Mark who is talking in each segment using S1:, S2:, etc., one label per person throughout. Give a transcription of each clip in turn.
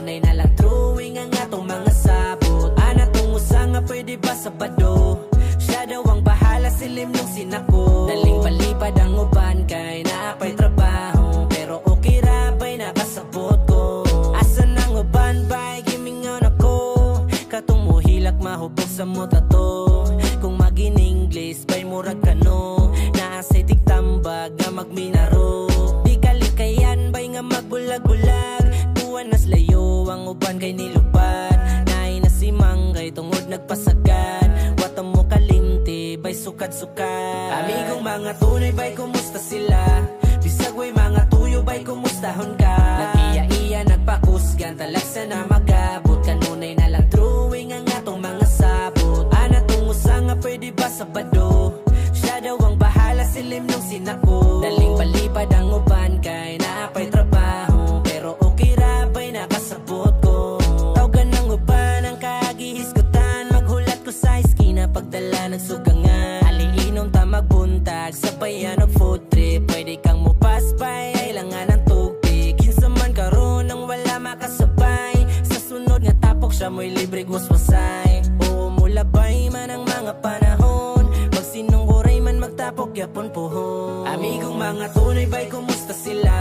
S1: kanunay na lang drawing ang atong mga sabot. Ana tungo sa nga pwede ba Sabado, siya daw ang bahala, silim nung sinako. Daling palipad ang uban kay naapay trabaho, pero okay ra ba'y nakasabot ko. Asan ang uban ba'y gimingon ako, katong muhilak mahubog sa mota to. Kung mag-in-English ba'y murag kano, naasay tigtambag nga magminaro. Di kalikayan ba'y nga magbulag-bulag, tuwan nas layo ang uban kay nilupad. Naay na si Manggay tungod nagpasagad, wata mo kalimti ba'y sukad-sukad. Amigong mga tunay ba'y kumusta sila, bisag way mga tuyo ba'y kumustahon ka. Nag-iya-iya nagpakusgan talagsa na magabot, kanunay na lang drawing ang atong mga sabot. Ana tungo sa nga pwede ba Sabado, siya daw ang bahala, silim nung sinako. Daling palipad ang uban kay naapay trabaho, pero okay ra ba'y nakasabot ko. Tawgan ng uban ang kagihisgutan, maghulat ko sa eskina pagdala ng sugangan. Aliinom ta magbuntag, sabayan og food trip, pwede kang mupaspay, ailangan ng tubig. Kinsa man karon nang wala makasabay, sa sunod nga tapok siya mo'y libre guswasay. Oo mulabay man ang mga panahon, magsinungguray man magtapok yapon puhon. Amigong mga tunay ba'y kumusta sila,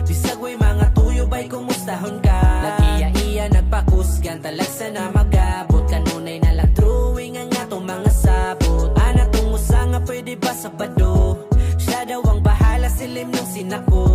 S1: bisag way mga tuyo ba'y kumustahon ka. Nag-iya-iya nagpakusgan talagsa na magabot, kanunay na lang drawing ang atong mga sabot. Ana tungo sa nga pwede ba Sabado, siya daw ang bahala, silim nung sinako.